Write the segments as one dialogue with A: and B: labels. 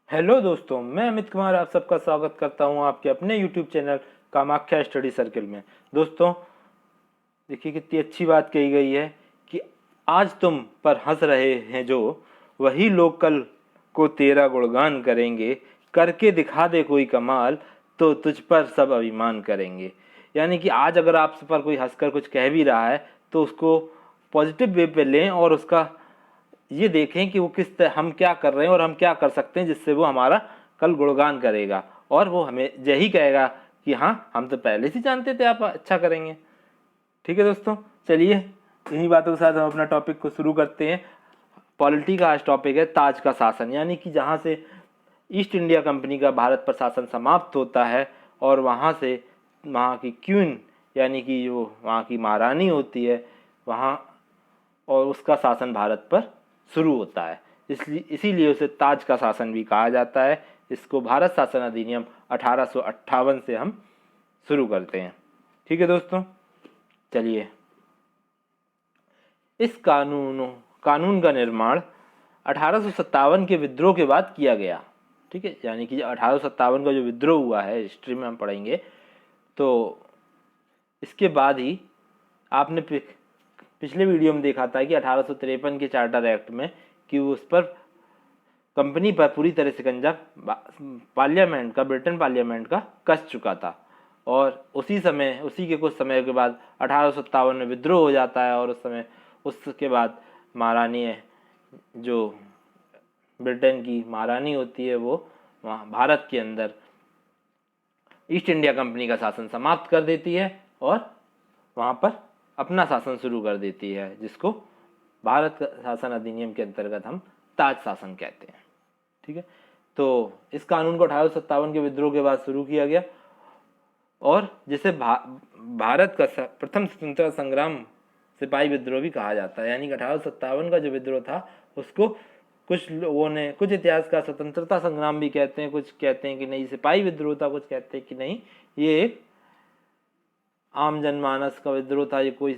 A: Hello दोस्तों, मैं अमित कुमार आप सबका स्वागत करता हूं आपके अपने YouTube channel Kamakhya study circle में। दोस्तों, देखिए कितनी अच्छी बात कही गई है कि आज तुम पर हंस रहे हैं जो, वही लोग कल को तेरा गुणगान करेंगे। करके दिखा दे कोई कमाल, तो तुझ पर सब अभिमान करेंगे। यानी कि आज अगर आप पर कोई हंसकर कुछ कह भी रहा है तो उसको पॉजिटिव वे पे लें और उसका ये देखें कि वो हम क्या कर रहे हैं और हम क्या कर सकते हैं जिससे वो हमारा कल गुणगान करेगा और वो हमें यही कहेगा कि हाँ, हम तो पहले से जानते थे आप अच्छा करेंगे। ठीक है दोस्तों, चलिए इन्हीं बातों के साथ हम अपना टॉपिक को शुरू करते हैं। पॉलिटी का आज टॉपिक है ताज का शासन, यानी कि जहाँ से ईस्ट इंडिया कंपनी का भारत पर शासन समाप्त होता है और वहाँ से वहाँ की क्वीन यानी कि जो वहाँ की महारानी होती है वहाँ, और उसका शासन भारत पर शुरू होता है। इसीलिए उसे ताज का शासन भी कहा जाता है। इसको भारत शासन अधिनियम 1858 से हम शुरू करते हैं। ठीक है दोस्तों, चलिए इस कानून का निर्माण 1857 के विद्रोह के बाद किया गया। ठीक है, यानी कि 1857 का जो विद्रोह हुआ है हिस्ट्री में हम पढ़ेंगे, तो इसके बाद ही आपने पिछले वीडियो में देखा था कि 1853 के चार्टर एक्ट में कि उस पर कंपनी पर पूरी तरह शिकंजा पार्लियामेंट का, ब्रिटेन पार्लियामेंट का कस चुका था। और उसी के कुछ समय के बाद 1857 में विद्रोह हो जाता है और उसके बाद महारानी जो ब्रिटेन की महारानी होती है वो वहाँ भारत के अंदर ईस्ट इंडिया कंपनी का शासन समाप्त कर देती है और वहाँ पर अपना शासन शुरू कर देती है, जिसको भारत शासन अधिनियम के अंतर्गत हम ताज शासन कहते हैं। ठीक है, तो इस कानून को 1857 के विद्रोह के बाद शुरू किया गया और जिसे भारत का प्रथम स्वतंत्रता संग्राम सिपाही विद्रोह भी कहा जाता है। यानी कि 1857 का जो विद्रोह था उसको कुछ लोगों ने, कुछ इतिहासकार स्वतंत्रता संग्राम भी कहते हैं, कुछ कहते हैं कि नहीं सिपाही विद्रोह था, कुछ कहते हैं कि नहीं ये एक आम जनमानस का विद्रोह था। ये कोई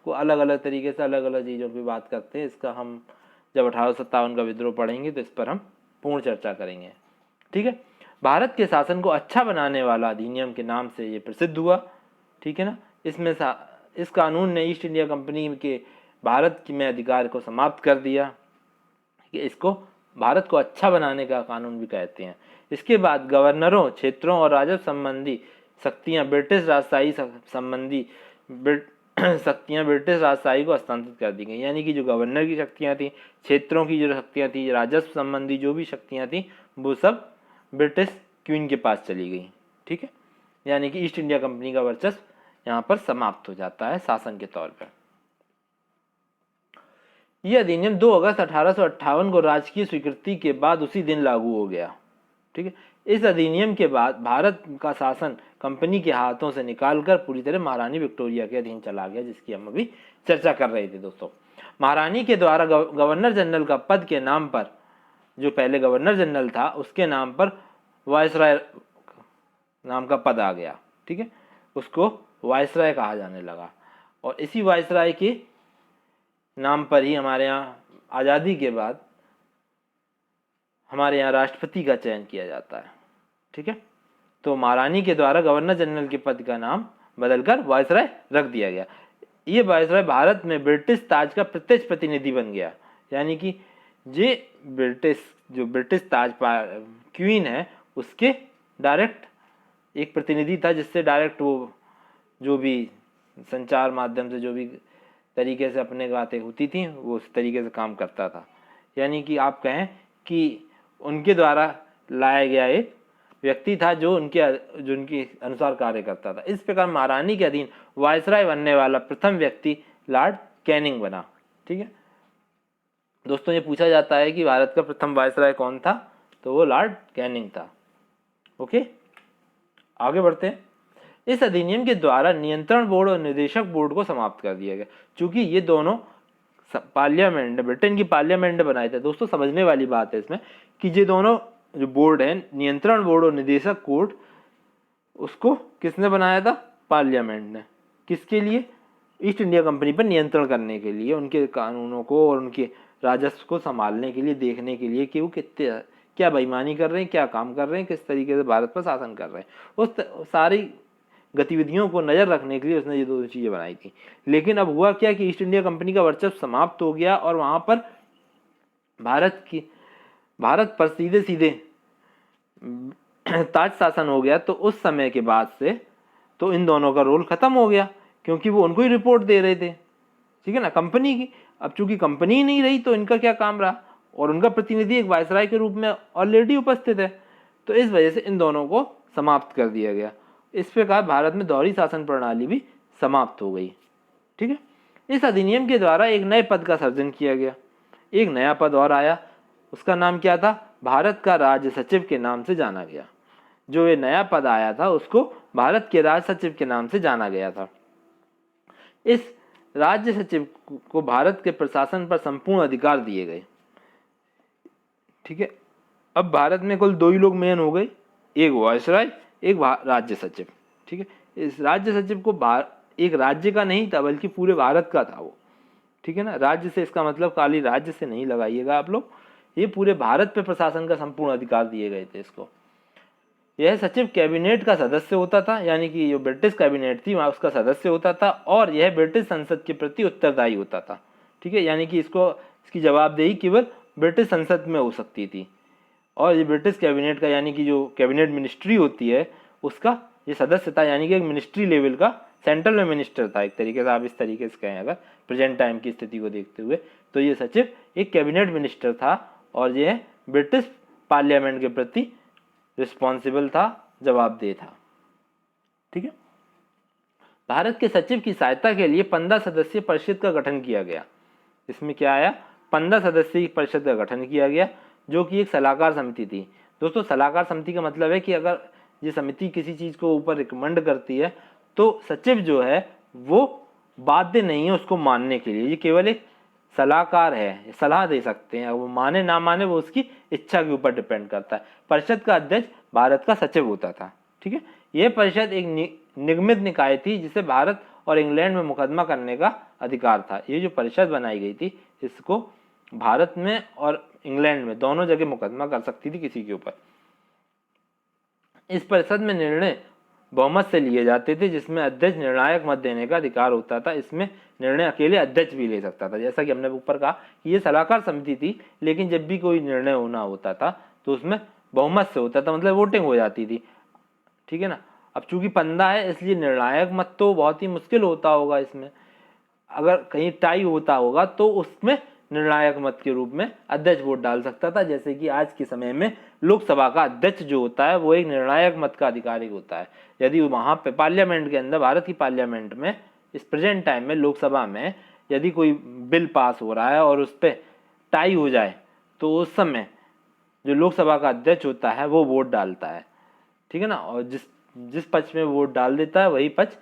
A: अलग अलग तरीके से अलग अलग चीज़ों की बात करते हैं। इसका हम जब 1857 का विद्रोह पढ़ेंगे तो इस पर हम पूर्ण चर्चा करेंगे। ठीक है, भारत के शासन को अच्छा बनाने वाला अधिनियम के नाम से ये प्रसिद्ध हुआ। ठीक है ना, इस कानून ने ईस्ट इंडिया कंपनी के भारत में अधिकार को समाप्त कर दिया। इसको भारत को अच्छा बनाने का कानून भी कहते हैं। इसके बाद गवर्नरों, क्षेत्रों और राजस्व संबंधी शक्तियां ब्रिटिश राजशाही संबंधी शक्तियां ब्रिटिश राजशाही को हस्तांतरित कर दी गई। यानी कि जो गवर्नर की शक्तियां थी, क्षेत्रों की जो शक्तियां थी, राजस्व संबंधी जो भी शक्तियां थी, वो सब ब्रिटिश क्वीन के पास चली गई। ठीक है, यानी कि ईस्ट इंडिया कंपनी का वर्चस्व यहाँ पर समाप्त हो जाता है शासन के तौर पर। यह अधिनियम 2 अगस्त 1858 को राजकीय स्वीकृति के बाद उसी दिन लागू हो गया। ठीक है, इस अधिनियम के बाद भारत का शासन कंपनी के हाथों से निकालकर पूरी तरह महारानी विक्टोरिया के अधीन चला गया, जिसकी हम अभी चर्चा कर रहे थे। दोस्तों, महारानी के द्वारा गवर्नर जनरल का पद के नाम पर, जो पहले गवर्नर जनरल था उसके नाम पर वायसराय नाम का पद आ गया। ठीक है, उसको वायसराय कहा जाने लगा और इसी वायसराय के नाम पर ही हमारे यहाँ आज़ादी के बाद हमारे यहाँ राष्ट्रपति का चयन किया जाता है। ठीक है, तो महारानी के द्वारा गवर्नर जनरल के पद का नाम बदलकर वायसराय रख दिया गया। ये वायसराय भारत में ब्रिटिश ताज का प्रत्यक्ष प्रतिनिधि बन गया। यानी कि जो ब्रिटिश ताज क्वीन है उसके डायरेक्ट एक प्रतिनिधि था, जिससे डायरेक्ट वो जो भी संचार माध्यम से जो भी तरीके से अपने बातें होती थी वो उस तरीके से काम करता था। यानी कि आप कहें कि उनके द्वारा लाया गया एक व्यक्ति था जो उनके अनुसार कार्य करता था। इस प्रकार महारानी के अधीन वायसराय बनने वाला प्रथम व्यक्ति लॉर्ड कैनिंग बना। ठीक है दोस्तों, ये पूछा जाता है कि भारत का प्रथम वायसराय कौन था, तो वो लॉर्ड कैनिंग था। ओके, आगे बढ़ते हैं। इस अधिनियम के द्वारा नियंत्रण बोर्ड और निदेशक बोर्ड को समाप्त कर दिया गया। चूंकि ये दोनों पार्लियामेंट, ब्रिटेन की पार्लियामेंट ने बनाए थे। दोस्तों, समझने वाली बात है इसमें कि ये दोनों जो बोर्ड है, नियंत्रण बोर्ड और निदेशक बोर्ड, उसको किसने बनाया था? पार्लियामेंट ने। किसके लिए? ईस्ट इंडिया कंपनी पर नियंत्रण करने के लिए, उनके कानूनों को और उनके राजस्व को संभालने के लिए, देखने के लिए कि वो क्या बेईमानी कर रहे हैं, क्या काम कर रहे हैं, किस तरीके से भारत पर शासन कर रहे हैं। उस सारी गतिविधियों को नज़र रखने के लिए उसने ये दो चीज़ें बनाई थी। लेकिन अब हुआ क्या कि ईस्ट इंडिया कंपनी का वर्चस्व समाप्त हो गया और वहाँ पर भारत पर सीधे सीधे ताज शासन हो गया। तो उस समय के बाद से तो इन दोनों का रोल खत्म हो गया, क्योंकि वो उनको ही रिपोर्ट दे रहे थे, ठीक है ना, कंपनी की। अब चूंकि कंपनी ही नहीं रही तो इनका क्या काम रहा, और उनका प्रतिनिधि एक वायसराय के रूप में ऑलरेडी उपस्थित है। तो इस वजह से इन दोनों को समाप्त कर दिया गया। इस प्रकार भारत में दोहरी शासन प्रणाली भी समाप्त हो गई, ठीक है। इस अधिनियम के द्वारा एक नए पद का सृजन किया गया। एक नया पद और आया, उसका नाम क्या था, भारत का राज्य सचिव के नाम से जाना गया। जो ये नया पद आया था उसको भारत के राज्य सचिव के नाम से जाना गया था। इस राज्य सचिव को भारत के प्रशासन पर संपूर्ण अधिकार दिए गए, ठीक है। अब भारत में कुल दो ही लोग मेन हो गए, एक वायसराय, एक राज्य सचिव, ठीक है। इस राज्य सचिव को एक राज्य का नहीं था बल्कि पूरे भारत का था वो, ठीक है ना। राज्य से इसका मतलब खाली राज्य से नहीं लगाइएगा आप लोग, ये पूरे भारत पे प्रशासन का संपूर्ण अधिकार दिए गए थे इसको। यह सचिव कैबिनेट का सदस्य होता था, यानी कि जो ब्रिटिश कैबिनेट थी वहाँ उसका सदस्य होता था, और यह ब्रिटिश संसद के प्रति उत्तरदायी होता था, ठीक है। यानी कि इसकी जवाबदेही केवल ब्रिटिश संसद में हो सकती थी। और ये ब्रिटिश कैबिनेट का, यानी कि जो कैबिनेट मिनिस्ट्री होती है उसका ये सदस्य था, यानी कि एक मिनिस्ट्री लेवल का सेंट्रल में मिनिस्टर था एक तरीके से, आप इस तरीके से कहें अगर प्रेजेंट टाइम की स्थिति को देखते हुए। तो ये सचिव एक कैबिनेट मिनिस्टर था और यह ब्रिटिश पार्लियामेंट के प्रति रिस्पॉन्सिबल था, जवाबदेह था, ठीक है। भारत के सचिव की सहायता के लिए 15 सदस्यीय परिषद का गठन किया गया। इसमें क्या आया, 15 सदस्यीय परिषद का गठन किया गया, जो कि एक सलाहकार समिति थी। दोस्तों सलाहकार समिति का मतलब है कि अगर ये समिति किसी चीज़ को ऊपर रिकमेंड करती है तो सचिव जो है वो बाध्य नहीं है उसको मानने के लिए, ये केवल एक सलाहकार है, सलाह दे सकते हैं, वो माने ना माने वो उसकी इच्छा के ऊपर डिपेंड करता है। परिषद का अध्यक्ष भारत का सचिव होता था, ठीक है। यह परिषद एक निगमित निकाय थी जिसे भारत और इंग्लैंड में मुकदमा करने का अधिकार था। ये जो परिषद बनाई गई थी इसको भारत में और इंग्लैंड में दोनों जगह मुकदमा कर सकती थी किसी के ऊपर। इस परिषद में निर्णय बहुमत से लिए जाते थे, जिसमें अध्यक्ष निर्णायक मत देने का अधिकार होता था। इसमें निर्णय अकेले अध्यक्ष भी ले सकता था, जैसा कि हमने ऊपर कहा कि ये सलाहकार समिति थी, लेकिन जब भी कोई निर्णय होना होता था तो उसमें बहुमत से होता था, मतलब वोटिंग हो जाती थी, ठीक है ना। अब चूंकि 15 है इसलिए निर्णायक मत तो बहुत ही मुश्किल होता होगा इसमें, अगर कहीं टाई होता होगा तो उसमें निर्णायक मत के रूप में अध्यक्ष वोट डाल सकता था। जैसे कि आज के समय में लोकसभा का अध्यक्ष जो होता है वो एक निर्णायक मत का अधिकारी होता है। यदि वहाँ पे पार्लियामेंट के अंदर, भारत की पार्लियामेंट में इस प्रेजेंट टाइम में लोकसभा में यदि कोई बिल पास हो रहा है और उस पर टाई हो जाए तो उस समय जो लोकसभा का अध्यक्ष होता है वो वोट डालता है, ठीक है ना। और जिस पक्ष में वोट डाल देता है वही पक्ष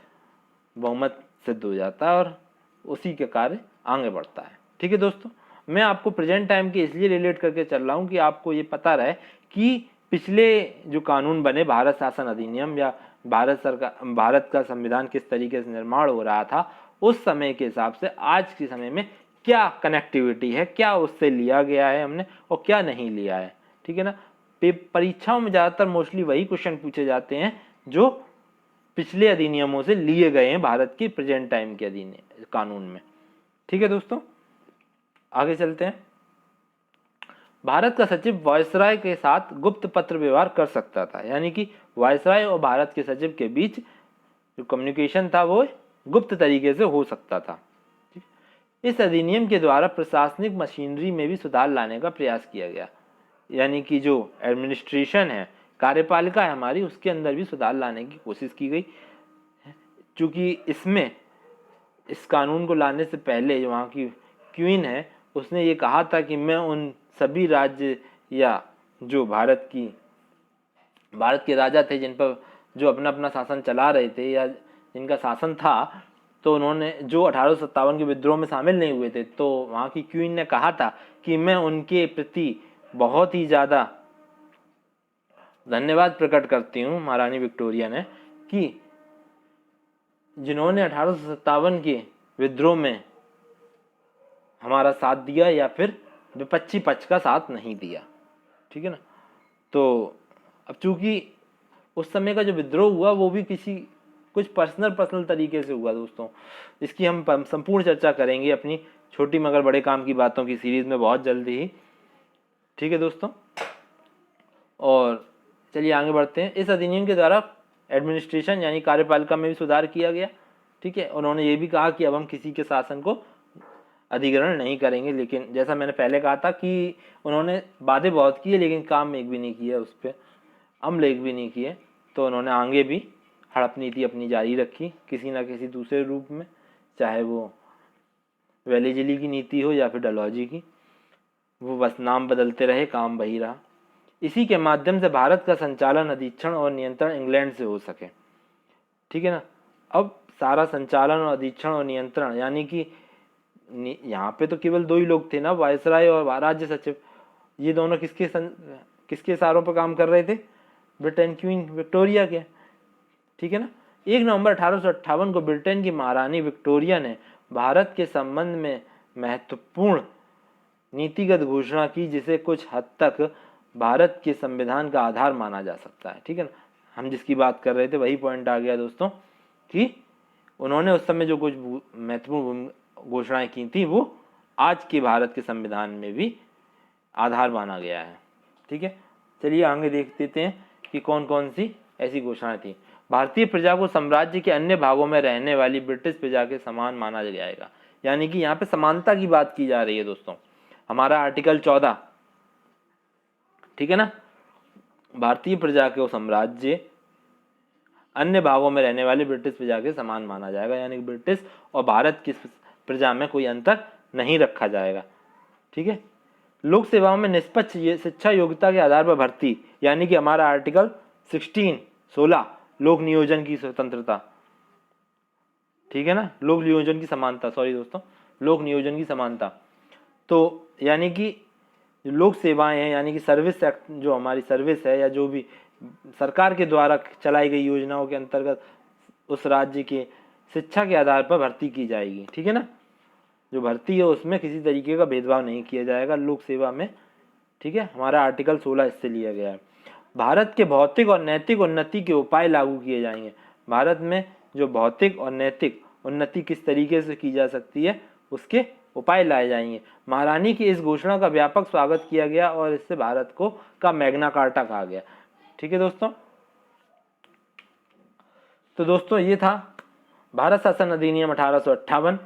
A: बहुमत सिद्ध हो जाता है और उसी के कार्य आगे बढ़ता है, ठीक है। दोस्तों मैं आपको प्रेजेंट टाइम के इसलिए रिलेट करके चल रहा हूँ कि आपको ये पता रहे कि पिछले जो कानून बने, भारत शासन अधिनियम या भारत का संविधान किस तरीके से निर्माण हो रहा था, उस समय के हिसाब से आज के समय में क्या कनेक्टिविटी है, क्या उससे लिया गया है हमने और क्या नहीं लिया है, ठीक है ना। परीक्षाओं में ज़्यादातर मोस्टली वही क्वेश्चन पूछे जाते हैं जो पिछले अधिनियमों से लिए गए हैं भारत की प्रेजेंट टाइम के कानून में, ठीक है। दोस्तों आगे चलते हैं। भारत का सचिव वायसराय के साथ गुप्त पत्र व्यवहार कर सकता था, यानी कि वायसराय और भारत के सचिव के बीच जो कम्युनिकेशन था वो गुप्त तरीके से हो सकता था। इस अधिनियम के द्वारा प्रशासनिक मशीनरी में भी सुधार लाने का प्रयास किया गया, यानी कि जो एडमिनिस्ट्रेशन है, कार्यपालिका है हमारी, उसके अंदर भी सुधार लाने की कोशिश की गई। चूँकि इसमें इस कानून को लाने से पहले जो वहाँ की क्वीन है उसने ये कहा था कि मैं उन सभी राज्य या जो भारत के राजा थे जिन पर जो अपना अपना शासन चला रहे थे या जिनका शासन था, तो उन्होंने जो 1857 के विद्रोह में शामिल नहीं हुए थे, तो वहाँ की क्वीन ने कहा था कि मैं उनके प्रति बहुत ही ज़्यादा धन्यवाद प्रकट करती हूँ, महारानी विक्टोरिया ने, कि जिन्होंने 1857 के विद्रोह में हमारा साथ दिया या फिर विपक्षी पक्ष का साथ नहीं दिया, ठीक है ना। तो अब चूंकि उस समय का जो विद्रोह हुआ वो भी कुछ पर्सनल तरीके से हुआ दोस्तों। इसकी हम संपूर्ण चर्चा करेंगे अपनी छोटी मगर बड़े काम की बातों की सीरीज में बहुत जल्दी ही, ठीक है दोस्तों। और चलिए आगे बढ़ते हैं। इस अधिनियम के द्वारा एडमिनिस्ट्रेशन यानी कार्यपालिका में भी सुधार किया गया, ठीक है। उन्होंने ये भी कहा कि अब हम किसी के शासन को अधिग्रहण नहीं करेंगे, लेकिन जैसा मैंने पहले कहा था कि उन्होंने वादे बहुत किए लेकिन काम एक भी नहीं किया, उस पर अमल एक भी नहीं किए। तो उन्होंने आगे भी हड़प नीति अपनी जारी रखी किसी न किसी दूसरे रूप में, चाहे वो वेलीजिली की नीति हो या फिर डलहौजी की, वो बस नाम बदलते रहे, काम वही रहा। इसी के माध्यम से भारत का संचालन, अधीक्षण और नियंत्रण इंग्लैंड से हो सके, ठीक है ना। अब सारा संचालन और अधीक्षण और नियंत्रण, यानी कि यहाँ पे तो केवल 2 ही लोग थे ना, वायसराय और राज्य सचिव। ये दोनों किसके इशारों पर काम कर रहे थे? ब्रिटेन क्वीन विक्टोरिया के, ठीक है ना। 1 नवंबर 1858 को ब्रिटेन की महारानी विक्टोरिया ने भारत के संबंध में महत्वपूर्ण नीतिगत घोषणा की, जिसे कुछ हद तक भारत के संविधान का आधार माना जा सकता है, ठीक है ना। हम जिसकी बात कर रहे थे वही पॉइंट आ गया दोस्तों कि उन्होंने उस समय जो कुछ महत्वपूर्ण घोषणाएं की थी वो आज के भारत के संविधान में भी आधार माना गया है, ठीक है। चलिए आगे देख देते हैं कि कौन कौन सी ऐसी घोषणाएं थी। भारतीय प्रजा को साम्राज्य के अन्य भागों में रहने वाली ब्रिटिश प्रजा के समान माना जाएगा, यानी कि यहाँ पे समानता की बात की जा रही है दोस्तों। हमारा आर्टिकल 14, ठीक है ना। भारतीय प्रजा को साम्राज्य अन्य भागों में रहने वाली ब्रिटिश प्रजा के समान माना जाएगा, यानी कि ब्रिटिश और भारत की प्रजा में कोई अंतर नहीं रखा जाएगा, ठीक है। लोक सेवाओं में निष्पक्ष शिक्षा योग्यता के आधार पर भर्ती, यानी कि हमारा आर्टिकल 16 लोक नियोजन की स्वतंत्रता, ठीक है ना। लोक नियोजन की समानता, सॉरी दोस्तों, लोक नियोजन की समानता। तो यानी कि लोक सेवाएं हैं, यानी कि सर्विस एक्ट, जो हमारी सर्विस है या जो भी सरकार के द्वारा चलाई गई योजनाओं के अंतर्गत उस राज्य के शिक्षा के आधार पर भर्ती की जाएगी, ठीक है ना। जो भर्ती है उसमें किसी तरीके का भेदभाव नहीं किया जाएगा लोक सेवा में, ठीक है। हमारा आर्टिकल 16 इससे लिया गया है। भारत के भौतिक और नैतिक उन्नति के उपाय लागू किए जाएंगे। भारत में जो भौतिक और नैतिक उन्नति किस तरीके से की जा सकती है उसके उपाय लाए जाएंगे। महारानी की इस घोषणा का व्यापक स्वागत किया गया और इससे भारत को का मैग्ना कार्टा कहा गया, ठीक है दोस्तों। तो दोस्तों ये था भारत शासन अधिनियम 1858।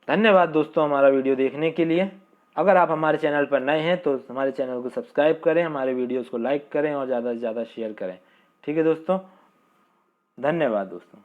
A: धन्यवाद दोस्तों हमारा वीडियो देखने के लिए। अगर आप हमारे चैनल पर नए हैं तो हमारे चैनल को सब्सक्राइब करें, हमारे वीडियोस को लाइक करें और ज़्यादा से ज़्यादा शेयर करें, ठीक है दोस्तों। धन्यवाद दोस्तों।